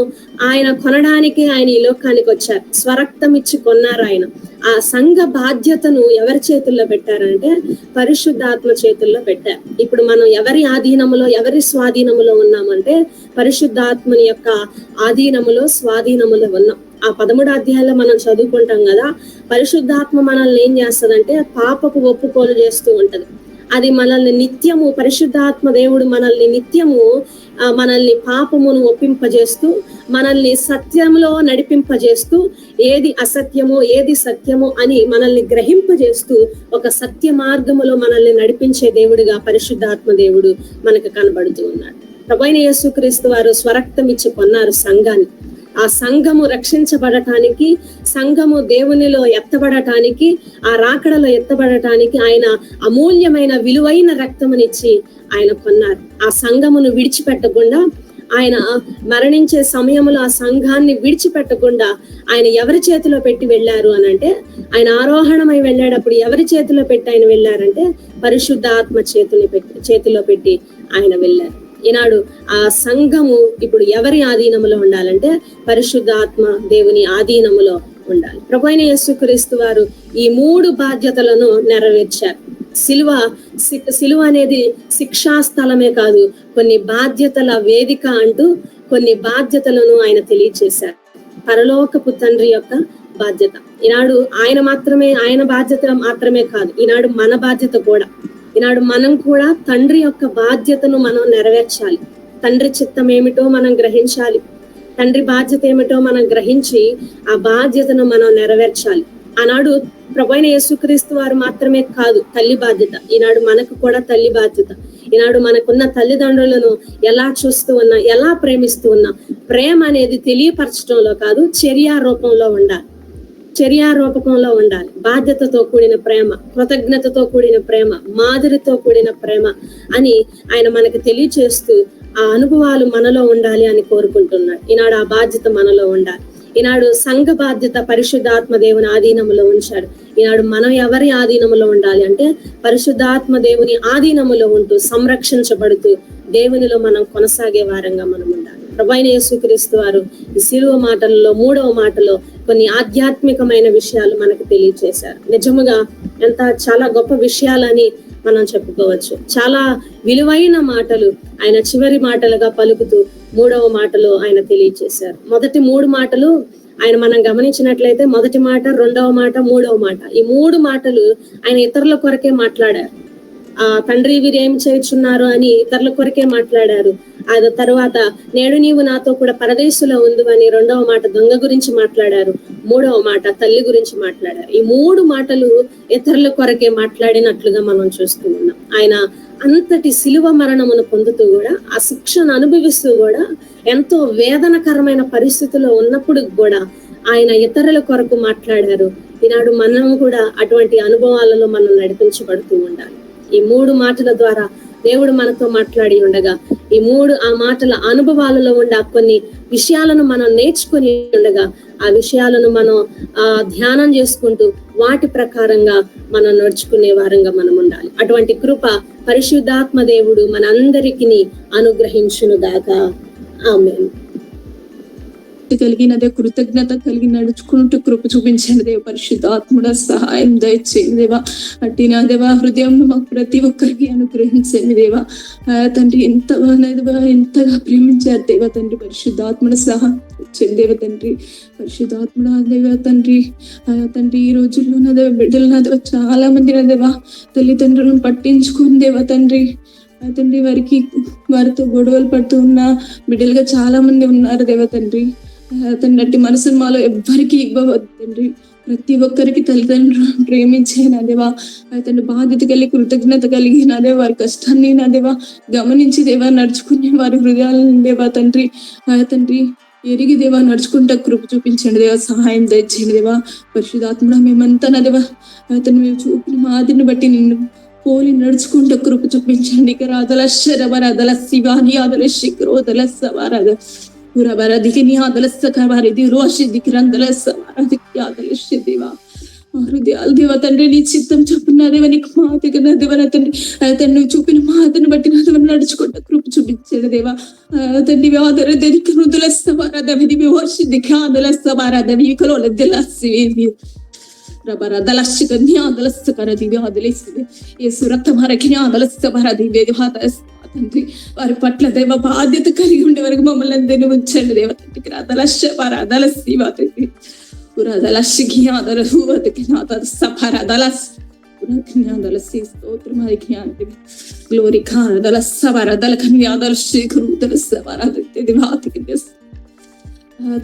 S2: ఆయన కొనడానికి ఆయన ఈ లోకానికి వచ్చారు. స్వరక్తం ఇచ్చి కొన్నారు ఆయన. ఆ సంఘ బాధ్యతను ఎవరి చేతుల్లో పెట్టారంటే పరిశుద్ధాత్మ చేతుల్లో పెట్టారు. ఇప్పుడు మనం ఎవరి ఆధీనములో, ఎవరి స్వాధీనములో ఉన్నామంటే పరిశుద్ధాత్మని యొక్క ఆధీనములో, స్వాధీనములో ఉన్నాం. ఆ 13వ అధ్యాయంలో మనం చదువుకుంటాం కదా, పరిశుద్ధాత్మ మనల్ని ఏం చేస్తుందంటే పాపపు ఒప్పుకోలు చేస్తూ ఉంటది. అది మనల్ని నిత్యము, పరిశుద్ధాత్మ దేవుడు మనల్ని నిత్యము మనల్ని పాపమును ఒప్పింపజేస్తూ, మనల్ని సత్యములో నడిపింపజేస్తూ, ఏది అసత్యమో ఏది సత్యమో అని మనల్ని గ్రహింపజేస్తూ ఒక సత్య మార్గములో మనల్ని నడిపించే దేవుడిగా పరిశుద్ధాత్మ దేవుడు మనకు కనబడుతూ ఉన్నాడు. ప్రభువైన యేసుక్రీస్తు వారు స్వరక్తం ఇచ్చి కొన్నారు సంఘాన్ని. ఆ సంఘము రక్షించబడటానికి, సంఘము దేవునిలో ఎత్తబడటానికి, ఆ రాకడలో ఎత్తబడటానికి ఆయన అమూల్యమైన విలువైన రక్తమునిచ్చి ఆయన కొన్నారు. ఆ సంఘమును విడిచిపెట్టకుండా, ఆయన మరణించే సమయంలో ఆ సంఘాన్ని విడిచిపెట్టకుండా ఆయన ఎవరి చేతిలో పెట్టి వెళ్ళారు అని అంటే, ఆయన ఆరోహణమై వెళ్ళేటప్పుడు ఎవరి చేతిలో పెట్టి ఆయన వెళ్ళారంటే పరిశుద్ధ ఆత్మ చేతిలో పెట్టి ఆయన వెళ్ళారు. ఈనాడు ఆ సంఘము ఇప్పుడు ఎవరి ఆధీనములో ఉండాలంటే పరిశుద్ధాత్మ దేవుని ఆధీనములో ఉండాలి. ప్రభువైన యేసుక్రీస్తు వారు ఈ 3 బాధ్యతలను నెరవేర్చారు. సిలువ అనేది శిక్షా స్థలమే కాదు, కొన్ని బాధ్యతల వేదిక అంటూ కొన్ని బాధ్యతలను ఆయన తెలియచేశారు. పరలోకపు తండ్రి యొక్క బాధ్యత ఈనాడు ఆయన బాధ్యత మాత్రమే కాదు, ఈనాడు మన బాధ్యత కూడా. ఈనాడు మనం కూడా తండ్రి యొక్క బాధ్యతను మనం నెరవేర్చాలి. తండ్రి చిత్తం ఏమిటో మనం గ్రహించాలి. తండ్రి బాధ్యత ఏమిటో మనం గ్రహించి ఆ బాధ్యతను మనం నెరవేర్చాలి. ఆనాడు ప్రభువైన యేసుక్రీస్తు వారు మాత్రమే కాదు తల్లి బాధ్యత, ఈనాడు మనకు కూడా తల్లి బాధ్యత. ఈనాడు మనకున్న తల్లిదండ్రులను ఎలా చూస్తూ ఉన్నా, ఎలా ప్రేమిస్తూ ఉన్నా, ప్రేమ అనేది తెలియపరచడంలో కాదు, చర్యారూపంలో ఉండాలి. బాధ్యతతో కూడిన ప్రేమ, కృతజ్ఞతతో కూడిన ప్రేమ, మాదిరితో కూడిన ప్రేమ అని ఆయన మనకు తెలియచేస్తూ ఆ అనుభవాలు మనలో ఉండాలి అని కోరుకుంటున్నాడు. ఈనాడు ఆ బాధ్యత మనలో ఉండాలి. ఈనాడు సంఘ బాధ్యత పరిశుద్ధాత్మ దేవుని ఆధీనములో ఉంచాడు. ఈనాడు మనం ఎవరి ఆధీనములో ఉండాలి అంటే పరిశుద్ధాత్మ దేవుని ఆధీనములో ఉంటూ సంరక్షించబడుతూ దేవునిలో మనం కొనసాగే వారంగా మనం ఉండాలి. ప్రభువైన యేసుక్రీస్తు వారు ఈ శిలువ మాటలలో 3వ మాటలో కొన్ని ఆధ్యాత్మికమైన విషయాలు మనకు తెలియజేశారు. నిజముగా చాలా గొప్ప విషయాలని మనం చెప్పుకోవచ్చు. చాలా విలువైన మాటలు ఆయన చివరి మాటలుగా పలుకుతూ 3వ మాటలో ఆయన తెలియజేశారు. మొదటి 3 మాటలు ఆయన మనం గమనించినట్లయితే మొదటి మాట, 2వ మాట, 3వ మాట, ఈ 3 మాటలు ఆయన ఇతరుల కొరకే మాట్లాడారు. తండ్రి వీరు ఏం చేయుచున్నారు అని ఇతరుల కొరకే మాట్లాడారు. ఆ తర్వాత నేడు నీవు నాతో కూడా పరదేశంలో ఉండు అని 2వ మాట దొంగ గురించి మాట్లాడారు. 3వ మాట తల్లి గురించి మాట్లాడారు. ఈ 3 మాటలు ఇతరుల కొరకే మాట్లాడినట్లుగా మనం చూస్తూ ఉన్నాం. ఆయన అంతటి శిలువ మరణమును పొందుతూ కూడా, ఆ శిక్షను అనుభవిస్తూ కూడా, ఎంతో వేదనకరమైన పరిస్థితుల్లో ఉన్నప్పుడు కూడా ఆయన ఇతరుల కొరకు మాట్లాడారు. ఈనాడు మనం కూడా అటువంటి అనుభవాలలో మనం నడిపించబడుతూ ఉండాలి. ఈ 3 మాటల ద్వారా దేవుడు మనతో మాట్లాడి ఉండగా, ఈ 3 ఆ మాటల అనుభవాలలో ఉండ కొన్ని విషయాలను మనం నేర్చుకుని ఉండగా, ఆ విషయాలను మనం ధ్యానం చేసుకుంటూ వాటి ప్రకారంగా మనం నడుచుకునే వారంగా మనం ఉండాలి. అటువంటి కృప పరిశుద్ధాత్మ దేవుడు మనందరికీ అనుగ్రహించును గాక. ఆమేన్.
S3: కలిగిన కృతజ్ఞత కలిగి నడుచుకుంటూ కృప చూపించండి దేవ. పరిశుద్ధాత్ముడ సహాయం దయచేయండి దేవా. అట్టినా దేవా హృదయం మాకు ప్రతి ఒక్కరికి అనుగ్రహించండి దేవా. తండ్రి ఎంతగా ప్రేమించారు దేవ తండ్రి. పరిశుద్ధాత్ముడ సహాయం దేవ తండ్రి. పరిశుద్ధాత్ముడ దేవ తండ్రి. తండ్రి ఈ రోజుల్లో నా దేవ బిడ్డలు నా దేవ చాలా మంది నా దేవా తల్లిదండ్రులను పట్టించుకుని దేవ తండ్రి. తండ్రి వారితో గొడవలు పడుతూ ఉన్న బిడ్డలుగా చాలా మంది ఉన్నారు దేవ తండ్రి. తండ్రి అట్టి మనసును మాలో ఎవ్వరికి ఇవ్వవద్దు తండ్రి. ప్రతి ఒక్కరికి తల్లిదండ్రులను ప్రేమించే నా దేవా తండ్రి బాధ్యత కలిగి కృతజ్ఞత కలిగి నా దేవా వారి కష్టాన్ని నా దేవా గమనించి దేవా నడుచుకునే వారి హృదయాలను దేవా తండ్రి తండ్రి ఎరిగి దేవా నడుచుకుంటా కృప చూపించండి దేవా. సహాయం దయచేయండి దేవా. పరిశుద్ధాత్మ మేమంతా నా దేవా తండ్రి మేము చూపిన మాదిరిని బట్టి నిన్ను పోలి నడుచుకుంటూ కృప చూపించండి. రాదల శరవరదల శివాని ఆదల శిఖరోదల సవారద పురవరదికి ఆదల సకవారిది రోషి దిక్రందల సవారదికి ఆదల దేవా. మా హృదయాలు దేవ తండ్రి నీ చిత్తం చొప్పున దేవ నీకు మాదిగా దేవన తండ్రి తండ్రి చూపిన మాతను బట్టి నా దేవ నడుచుకుంటూ కృప చూపించండి దేవా. తండ్రి ఆదర దరికి హృదల సవారద విధి రోషి దికి ఆదల సవారద వికలోల దలసి తండ్రి వారి పట్ల దేవ బాధ్యత కలిగి ఉండే వరకు మమ్మల్ని అందరినీ ఉంచండి దేవ తండ్రికి.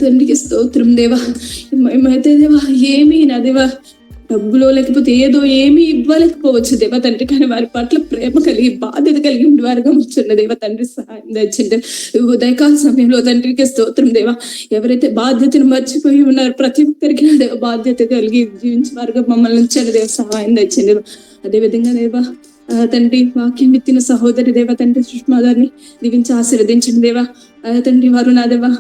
S3: తండ్రికి స్తోత్రం దేవా. మేమైతే దేవా ఏమీ నా దేవా డబ్బులో లేకపోతే ఏదో ఏమీ ఇవ్వలేకపోవచ్చు దేవ తండ్రి, కానీ వారి పట్ల ప్రేమ కలిగి బాధ్యత కలిగి ఉండి వారిగా ఉంచండి దేవ తండ్రి. సహాయం తెచ్చండి ఉదయకాల సమయంలో తండ్రికి స్తోత్రం దేవా. ఎవరైతే బాధ్యతను మర్చిపోయి ఉన్నారు ప్రతి ఒక్కరికి నా దేవ బాధ్యత కలిగి జీవించే వారిగా మమ్మల్ని ఉంచండి దేవ. సహాయం తెచ్చండి దేవ. అదే విధంగా దేవా తండ్రి వాక్యం విత్తిన సహోదరి దేవ తండ్రి సుష్మా గారిని దీవించి ఆశీర్వదించండి దేవా. తండ్రి వారు నా దేవా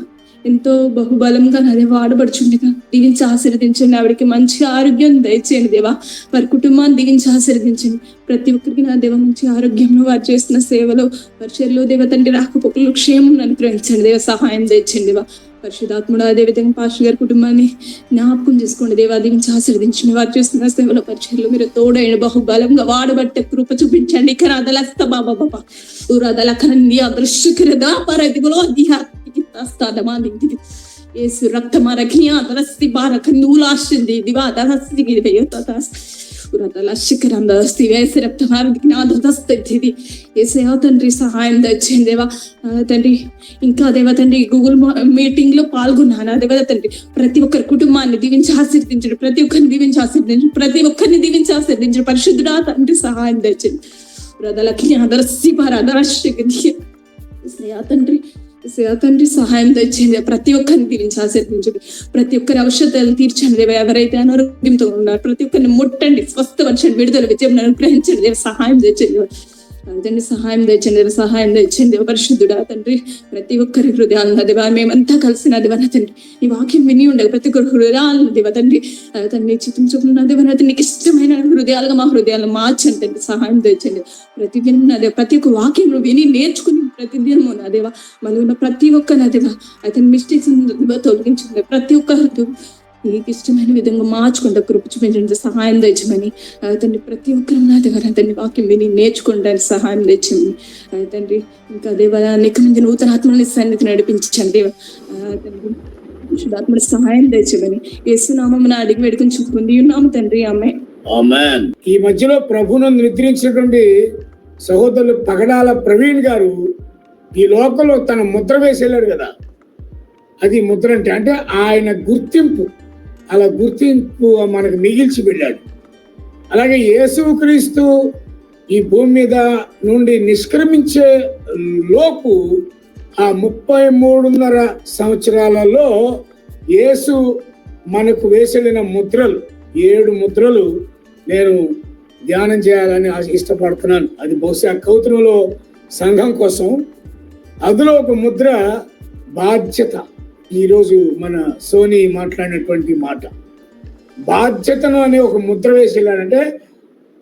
S3: ఎంతో బహుబలంగా నా దేవ వాడబడుచుండగా దీవించి ఆశీర్వదించండి. ఆవిడకి మంచి ఆరోగ్యం దయచేయండి దేవా. వారి కుటుంబాన్ని దీవించి ఆశీర్వదించండి. ప్రతి ఒక్కరికి నా దేవ మంచి ఆరోగ్యంలో వారు చేస్తున్న సేవలో పరిచర్లో దేవ తండ్రి రాకపోకలు క్షేమం అనుగ్రహించండి దేవ. సహాయం తెచ్చండి దేవా. పరిశుద్ధాత్ముడు అదేవిధంగా పాస్టర్ గారి కుటుంబాన్ని జ్ఞాపకం చేసుకోండి దేవా. దీవించి ఆశీర్వదించండి. వారు చేస్తున్న సేవలో పరిచర్లు మీరు తోడైన బహుబలంగా వాడబట్టే కృప చూపించండి. కరాదలస్త బాబా బాబా ఊరాదల కనంది అదృశ్యకరదా పరదిగులో అధిహాత్మికి తాస్తాదమాదింది యేసు రక్తమ రఖియా దరస్తి బారక నూలాశింది దివా దరస్తి గిరివేయతాస్ ఊరాదల శిఖరం దరస్తి వేసి రక్తమార్దికి నాదస్తది యేసయ్యా తండ్రి సహాయం దయచేయండి దేవా. తండ్రి ఇంకా దేవ తండ్రి గూగుల్ మీటింగ్ లో పాల్గొన్నాను దేవ తండ్రి. ప్రతి ఒక్కరి కుటుంబాన్ని దీవించి ఆశీర్వదించండి. ప్రతి ఒక్కరిని దీవించి ఆశీర్వదించండి. ప్రతి ఒక్కరిని దీవించి ఆశీర్వదించండి. పరిశుద్ధుడా తండ్రి సహాయం దయచేయండి. తండ్రి సహాయం తెచ్చండి. ప్రతి ఒక్కరిని దీవించి ఆశీర్వదించండి. ప్రతి ఒక్కరి అవసరాలు తీర్చండి దేవ. ఎవరైతే అనారోగ్యంతో ఉన్నారు ప్రతి ఒక్కరిని ముట్టండి, స్వస్థపరచండి, విడుదల విజయం అనుగ్రహించండి దేవ. సహాయం తెచ్చండి తండ్రి. సహాయం తెచ్చండి దేవ. సహాయం తెచ్చండి దేవ. పరిశుద్ధుడా తండ్రి ప్రతి ఒక్కరి హృదయాలను దేవ మేమంతా కలిసిన దేవ తండ్రి ఈ వాక్యం విని ఉండగా ప్రతి ఒక్కరి హృదయాలను దేవ తండ్రి తండ్రి చిత్తం చూపున్న దేవ నీకు ఇష్టమైన హృదయాలుగా మా హృదయాలను మార్చండి తండ్రి. సహాయం తెచ్చండి. ప్రతి దినం నా దేవ ప్రతి ఒక్క వాక్యం విని నేర్చుకుని ప్రతి దినము నా దేవ మనలో ఉన్న ప్రతి ఒక్క నా దేవ అతని మిస్టేక్స్ తొలగించండి. ప్రతి ఒక్క నీకు ఇష్టమైన విధంగా మార్చుకుంటా కృప చూపించండి. సహాయం తెచ్చమని తండ్రి. ప్రతి ఒక్కరు నా దగ్గర తండ్రి వాక్యం విని నేర్చుకుంటానికి సహాయం తెచ్చమని తండ్రి. ఇంకా దేవ అనేక మంది నూతన ఆత్మని సన్నిధి నడిపించండి దేవ తండ్రి. శుద్ధాత్మని సహాయం తెచ్చమని యేసునామమున అడిగి వేడుకొని చూపుకుంది ఉన్నాము తండ్రి. ఆమేన్.
S1: ఈ మధ్యలో ప్రభువును నిద్రించినటువంటి సహోదరులు పగడాల ప్రవీణ్ గారు ఈ లోకంలో తన ముద్ర వేసి వెళ్ళాడు కదా. అది ముద్ర అంటే ఆయన గుర్తింపు, అలా గుర్తింపు మనకు మిగిల్చి వెళ్ళాడు. అలాగే యేసుక్రీస్తు ఈ భూమి మీద నుండి నిష్క్రమించే లోపు ఆ 33.5 సంవత్సరాలలో యేసు మనకు వేసెళ్ళిన ముద్రలు 7 ముద్రలు నేను ధ్యానం చేయాలని ఇష్టపడుతున్నాను. అది బహుశా కౌతులంలో సంఘం కోసం. అందులో ఒక ముద్ర బాధ్యత. ఈరోజు మన సోని మాట్లాడినటువంటి మాట బాధ్యతను అనే ఒక ముద్ర వేసేలాడంటే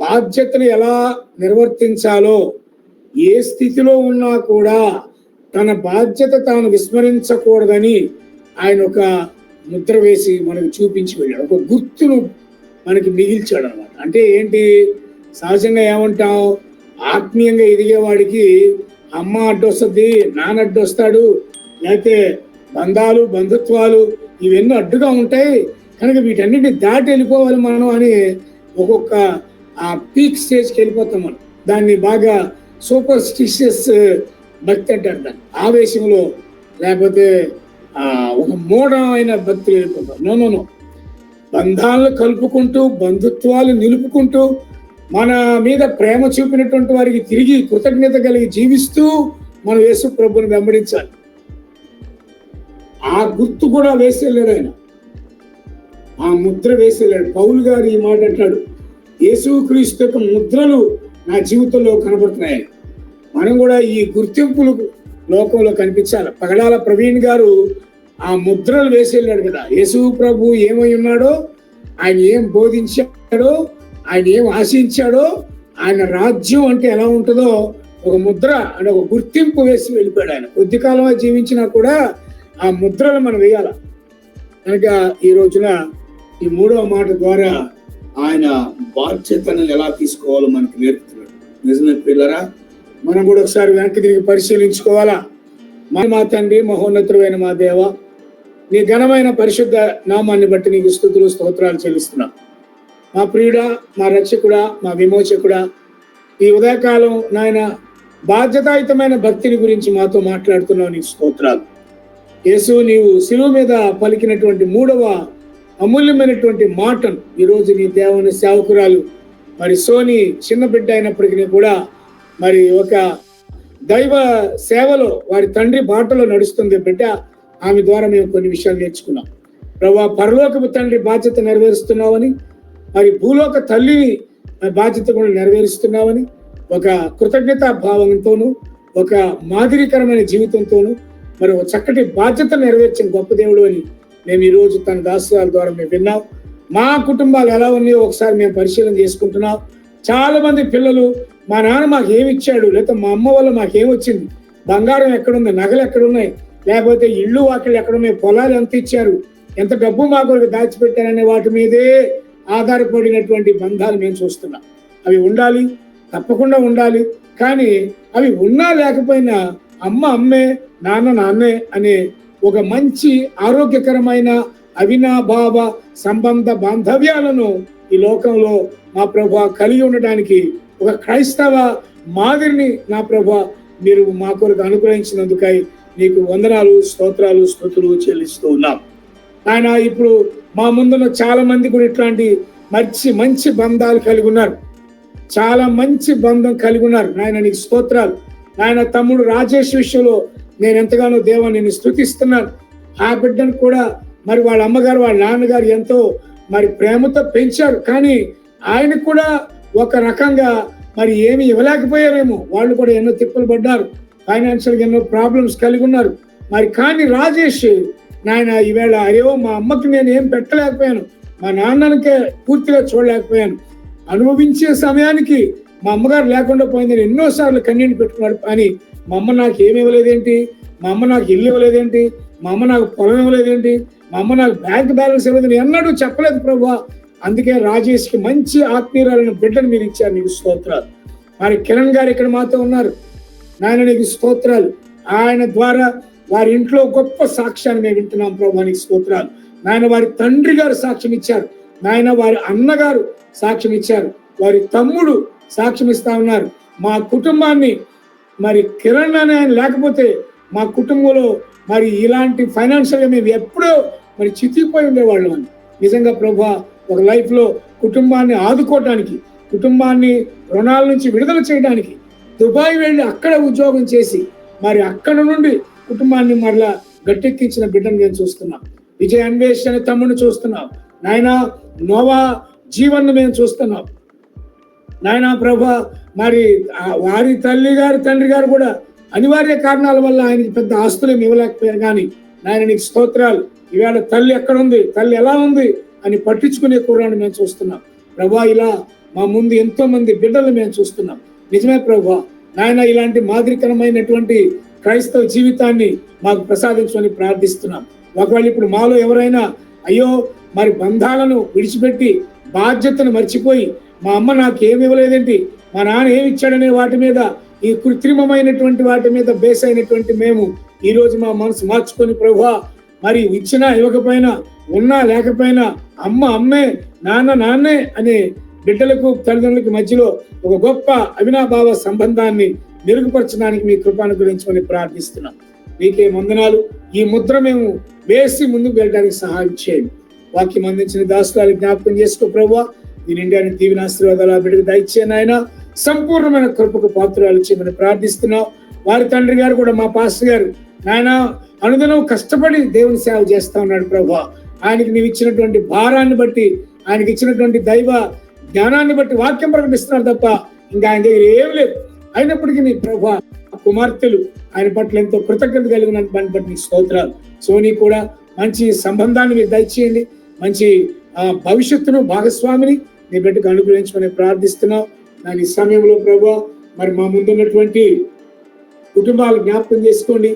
S1: బాధ్యతను ఎలా నిర్వర్తించాలో, ఏ స్థితిలో ఉన్నా కూడా తన బాధ్యత తాను విస్మరించకూడదని ఆయన ఒక ముద్ర వేసి మనకు చూపించి వెళ్ళాడు. ఒక గుర్తును మనకి మిగిల్చాడు అనమాట. అంటే ఏంటి, సహజంగా ఏమంటాం, ఆత్మీయంగా ఎదిగేవాడికి అమ్మ అడ్డొస్తుంది, నాన్న అడ్డొస్తాడు, లేకపోతే బంధాలు బంధుత్వాలు ఇవన్నీ అడ్డుగా ఉంటాయి, కనుక వీటన్నిటిని దాటి వెళ్ళిపోవాలి మనం అని ఒక్కొక్క ఆ పీక్ స్టేజ్కి వెళ్ళిపోతాం మనం. దాన్ని బాగా సూపర్ స్టిషియస్ భక్తి అంటారు దాన్ని. ఆవేశంలో లేకపోతే ఒక మూఢమైన భక్తులు వెళ్ళిపోతాం. నో, బంధాలను కలుపుకుంటూ బంధుత్వాలు నిలుపుకుంటూ మన మీద ప్రేమ చూపినటువంటి వారికి తిరిగి కృతజ్ఞత కలిగి జీవిస్తూ మనం యేసు ప్రభువుని వెంబడించాలి. ఆ గుర్తు కూడా వేసేళ్ళాడు ఆయన, ఆ ముద్ర వేసేళ్ళాడు. పౌలు గారు ఈ మాట అంటాడు, యేసుక్రీస్తు యొక్క ముద్రలు నా జీవితంలో కనబడుతున్నాయి. మనం కూడా ఈ గుర్తింపులు లోకంలో కనిపించాలి. పగడాల ప్రవీణ్ గారు ఆ ముద్రలు వేసేళ్ళాడు కదా. యేసు ప్రభు ఏమై ఉన్నాడో, ఆయన ఏం బోధించాడో, ఆయన ఏం ఆశించాడో, ఆయన రాజ్యం అంటే ఎలా ఉంటుందో ఒక ముద్ర అంటే ఒక గుర్తింపు వేసి వెళ్ళిపోయాడు ఆయన. కొద్ది కాలంగా జీవించినా కూడా ఆ ముద్రలు మనం వేయాల. కనుక ఈ రోజున ఈ 3వ మాట ద్వారా ఆయన బాధ్యతను ఎలా తీసుకోవాలో మనకు నేర్పుతున్నాడు. నిజమే పిల్లరా, మనం కూడా ఒకసారి వెనక్కి తిరిగి పరిశీలించుకోవాలా. మా తండ్రి, మహోన్నతుడైన మా దేవ, నీ ఘనమైన పరిశుద్ధ నామాన్ని బట్టి నీకు స్తుతులు స్తోత్రాలు చెల్లిస్తున్నాం. మా ప్రియుడా, మా రక్షకుడా, మా విమోచకుడా, ఈ ఉదయకాలం నాయన బాధ్యతాయుతమైన భక్తిని గురించి మాతో మాట్లాడుతున్నావు, నీకు స్తోత్రాలు. యేసు, నీవు శిలువ మీద పలికినటువంటి 3వ అమూల్యమైనటువంటి మాటను ఈరోజు నీ దేవుని సేవకురాలు మరి సోని చిన్న బిడ్డ అయినప్పటికీ కూడా మరి ఒక దైవ సేవలో వారి తండ్రి బాటలో నడుస్తుంది బిడ్డ. ఆమె ద్వారా మేము కొన్ని విషయాలు నేర్చుకున్నాం. ప్రభువా, పరలోకపు తండ్రి బాధ్యత నెరవేరుస్తున్నావని, మరి భూలోక తల్లిని బాధ్యత కూడా నెరవేరుస్తున్నావని ఒక కృతజ్ఞతా భావంతోనూ ఒక మాదిరికరమైన జీవితంతోనూ మరి ఒక చక్కటి బాధ్యత నెరవేర్చిన గొప్ప దేవుడు అని మేము ఈరోజు తన దాసుల ద్వారా మేము విన్నాం. మా కుటుంబాలు ఎలా ఉన్నాయో ఒకసారి మేము పరిశీలన చేసుకుంటున్నాం. చాలా మంది పిల్లలు మా నాన్న మాకు ఏమి ఇచ్చాడు, లేకపోతే మా అమ్మ వల్ల మాకేమొచ్చింది, బంగారం ఎక్కడుంది, నగలు ఎక్కడున్నాయి, లేకపోతే ఇళ్ళు వాకిళ్ళు ఎక్కడున్నాయి, పొలాలు ఎంత ఇచ్చారు, ఎంత డబ్బు మా కొరకు దాచిపెట్టారనే వాటి మీదే ఆధారపడినటువంటి బంధాలు మేము చూస్తున్నాం. అవి ఉండాలి, తప్పకుండా ఉండాలి. కానీ అవి ఉన్నా లేకపోయినా అమ్మ అమ్మే, నాన్న నాన్నే అనే ఒక మంచి ఆరోగ్యకరమైన అవినాభావ సంబంధ బాంధవ్యాలను ఈ లోకంలో మా ప్రభు కలిగి ఉండడానికి ఒక క్రైస్తవ మాదిరిని నా ప్రభు మీరు మా కొరకు అనుగ్రహించినందుకై నీకు వందనాలు, స్తోత్రాలు, స్తుతులు చెల్లిస్తూ ఉన్నాం. ఆయన ఇప్పుడు మా ముందున్న చాలా మంది కూడా ఇట్లాంటి మంచి బంధాలు కలిగి ఉన్నారు, చాలా మంచి బంధం కలిగి ఉన్నారు. నాయన నీకు స్తోత్రాలు. నాయన తమ్ముడు రాజేష్ విషయంలో నేను ఎంతగానో దేవా నేను స్తుతిస్తున్నాను. ఆ బిడ్డను కూడా మరి వాళ్ళ అమ్మగారు వాళ్ళ నాన్నగారు ఎంతో మరి ప్రేమతో పెంచారు. కానీ ఆయన కూడా ఒక రకంగా మరి ఏమి ఇవ్వలేకపోయారేమో, వాళ్ళు కూడా ఎన్నో తిప్పలు పడ్డారు, ఫైనాన్షియల్గా ఎన్నో ప్రాబ్లమ్స్ కలిగి ఉన్నారు. మరి కానీ రాజేష్ నాయన ఈవేళ అయ్యో మా అమ్మకి నేను ఏం పెట్టలేకపోయాను, మా నాన్నకే పూర్తిగా చూడలేకపోయాను, అనుభవించే సమయానికి మా అమ్మగారు లేకుండా పోయిందని ఎన్నోసార్లు కన్నీళ్ళు పెట్టుకున్నాడు. కానీ మా అమ్మ నాకు ఏమి ఇవ్వలేదేంటి, మా అమ్మ నాకు ఇల్లు ఇవ్వలేదేంటి, మా అమ్మ నాకు పొలం ఇవ్వలేదేంటి, మా అమ్మ నాకు బ్యాంక్ బ్యాలెన్స్ ఇవ్వలేదని ఎన్నడూ చెప్పలేదు ప్రభువా. అందుకే రాజేష్కి మంచి ఆత్మీయురాలైన బిడ్డను మీరు ఇచ్చారు, నీకు స్తోత్రాలు. మరి కిరణ్ గారు ఇక్కడ మాతో ఉన్నారు, నాయన నీకు స్తోత్రాలు. ఆయన ద్వారా వారి ఇంట్లో గొప్ప సాక్ష్యాన్ని మేము వింటున్నాం ప్రభు, నీకు స్తోత్రాలు. నాయన వారి తండ్రి గారు సాక్ష్యం ఇచ్చారు, నాయన వారి అన్నగారు సాక్ష్యం ఇచ్చారు, వారి తమ్ముడు సాక్ష్యం ఇస్తా ఉన్నారు. మా కుటుంబాన్ని మరి కిరణ్ అనే ఆయన లేకపోతే మా కుటుంబంలో మరి ఇలాంటి ఫైనాన్షియల్గా మేము ఎప్పుడో మరి చితికిపోయి ఉండేవాళ్ళం అని. నిజంగా ప్రభా ఒక లైఫ్లో కుటుంబాన్ని ఆదుకోవటానికి, కుటుంబాన్ని రుణాల నుంచి విడుదల చేయడానికి దుబాయ్ వెళ్ళి అక్కడ ఉద్యోగం చేసి మరి అక్కడ నుండి కుటుంబాన్ని మరలా గట్టెక్కించిన బిడ్డను నేను చూస్తున్నాం. విజయ్ అన్వేష్ అనే తమ్ముడిని చూస్తున్నాం. నాయన నోవా జీవన్ మేము చూస్తున్నాం. నాయన ప్రభా మరి వారి తండ్రి గారు కూడా అనివార్య కారణాల వల్ల ఆయనకి పెద్ద ఆస్తులు ఇవ్వలేకపోయారు. కానీ నాయన నీకు స్తోత్రాలు. ఈవేళ తల్లి ఎక్కడుంది, తల్లి ఎలా ఉంది అని పట్టించుకునే కూరని మేము చూస్తున్నాం ప్రభా. ఇలా మా ముందు ఎంతో మంది బిడ్డలు మేము చూస్తున్నాం. నిజమే ప్రభా, నాయన ఇలాంటి మాదిరికరమైనటువంటి క్రైస్తవ జీవితాన్ని మాకు ప్రసాదించమని ప్రార్థిస్తున్నాం. ఒకవేళ ఇప్పుడు మాలో ఎవరైనా అయ్యో మరి బంధాలను విడిచిపెట్టి బాధ్యతను మర్చిపోయి మా అమ్మ నాకు ఏమి ఇవ్వలేదేంటి, మా నాన్న ఏమి ఇచ్చాడనే వాటి మీద, ఈ కృత్రిమమైనటువంటి వాటి మీద బేస్ అయినటువంటి మేము ఈరోజు మా మనసు మార్చుకొని ప్రభువా మరి ఇచ్చినా ఇవ్వకపోయినా, ఉన్నా లేకపోయినా అమ్మ అమ్మే, నాన్న నాన్నే అనే బిడ్డలకు తల్లిదండ్రులకి మధ్యలో ఒక గొప్ప అవినాభావ సంబంధాన్ని మెరుగుపరచడానికి మీ కృపను గురించమని ప్రార్థిస్తున్నాం. మీకే వందనాలు. ఈ ముద్ర మేము వేసి ముందుకు వెళ్ళడానికి సహాయం చేయండి. వాక్యం అందించిన దాసులు జ్ఞాపకం చేసుకో ప్రభువా. దీని ఇండియాని దీవెన ఆశీర్వాదాలు బిడ్డకు దయచేయండి. ఆయన సంపూర్ణమైన కృపకు పాత్రలు చేయమని ప్రార్థిస్తున్నాం. వారి తండ్రి గారు కూడా మా పాస్టర్ గారు ఆయన అనుదినం కష్టపడి దేవుని సేవ చేస్తా ఉన్నాడు ప్రభువా. ఆయనకి నీవు ఇచ్చినటువంటి భారాన్ని బట్టి, ఆయనకి ఇచ్చినటువంటి దైవ జ్ఞానాన్ని బట్టి వాక్యం ప్రకటిస్తున్నారు తప్ప ఇంకా ఆయన దగ్గర ఏం లేదు. అయినప్పటికీ నీ ప్రభువా కుమార్తెలు ఆయన పట్ల ఎంతో కృతజ్ఞత కలిగిన దాన్ని బట్టి నీ స్తోత్రాలు. సోనీ కూడా మంచి సంబంధాన్ని మీరు దయచేయండి, మంచి భవిష్యత్తును భాగస్వామిని నీ బిడ్డకు అనుగ్రహించమని ప్రార్థిస్తున్నావు. దాని ఈ సమయంలో ప్రభువా మరి మా ముందున్నటువంటి కుటుంబాలు జ్ఞాపకం చేసుకోండి.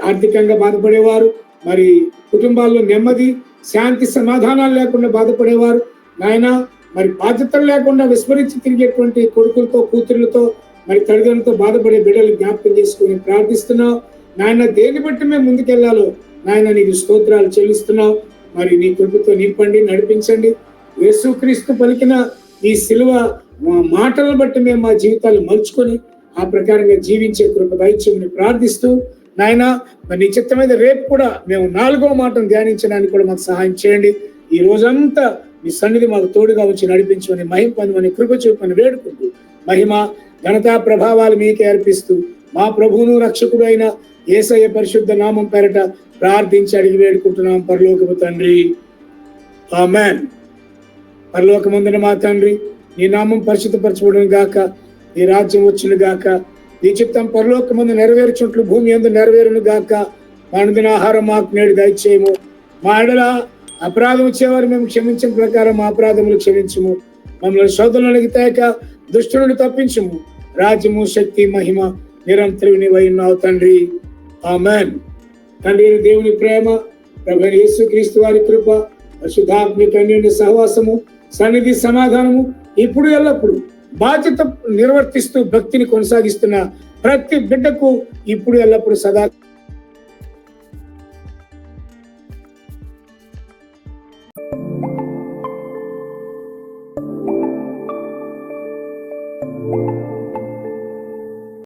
S1: ఆర్థికంగా బాధపడేవారు, మరి కుటుంబాల్లో నెమ్మది శాంతి సమాధానాలు లేకుండా బాధపడేవారు, నాయన మరి బాధ్యతలు లేకుండా విస్మరించి తిరిగేటువంటి కొడుకులతో కూతురులతో మరి తల్లిదండ్రులతో బాధపడే బిడ్డలు జ్ఞాపకం చేసుకుని ప్రార్థిస్తున్నావు. నాయన దేన్ని బట్టి మేము ముందుకెళ్లాలో నాయన నీకు స్తోత్రాలు చెల్లిస్తున్నావు. మరి నీ కృపతో నింపండి, నడిపించండి. యేసుక్రీస్తు పలికిన ఈ సిలువ మాటలను బట్టి మేము మా జీవితాలు మలుచుకొని ఆ ప్రకారంగా జీవించే కృప దయచేయమని ప్రార్థిస్తూ నాయన మరి నీ చిత్తం మీద రేపు కూడా మేము 4వ మాటను ధ్యానించడానికి కూడా మాకు సహాయం చేయండి. ఈ రోజంతా మీ సన్నిధి మాకు తోడుగా వచ్చి నడిపించమని, మహిమ పొందమని, కృప చూపని వేడుకుంటూ మహిమ ఘనతా ప్రభావాలు మీకే అర్పిస్తూ మా ప్రభువును రక్షకుడు అయిన యేసయ్య పరిశుద్ధ నామం పేరట ప్రార్థించి అడిగి వేడుకుంటున్నాం పరలోకపు తండ్రి, ఆమేన్. పరలోకమందున మా తండ్రి, నీ నామం పరిశుద్ధపరచబడును గాక, నీ రాజ్యం వచ్చును గాక, నీ చిత్తం పరలోకమందు నెరవేర్చుంట్లు భూమి యందు నెరవేరును గాక. మా అనుదిన ఆహారం మాకు నేడు దయచేయము. మా ఎడల అపరాధం వచ్చేవారు మేము క్షమించిన ప్రకారం మా అపరాధములు క్షమించుము. మమ్మల్ని శోధనలోనికి తేక దుష్టుని తప్పించుము. రాజ్యము, శక్తి, మహిమ నిరంతరం నీవై ఉన్నావు తండ్రి. ఆమేన్. తండ్రి దేవుని ప్రేమ, ప్రభువైన యేసుక్రీస్తు వారి కృప, పరిశుద్ధాత్మిక అన్యోన్య సహవాసము, సన్నిధి, సమాధానము ఇప్పుడు ఎల్లప్పుడు బాధ్యత నిర్వర్తిస్తూ భక్తిని కొనసాగిస్తున్న ప్రతి బిడ్డకు ఇప్పుడు ఎల్లప్పుడు సదా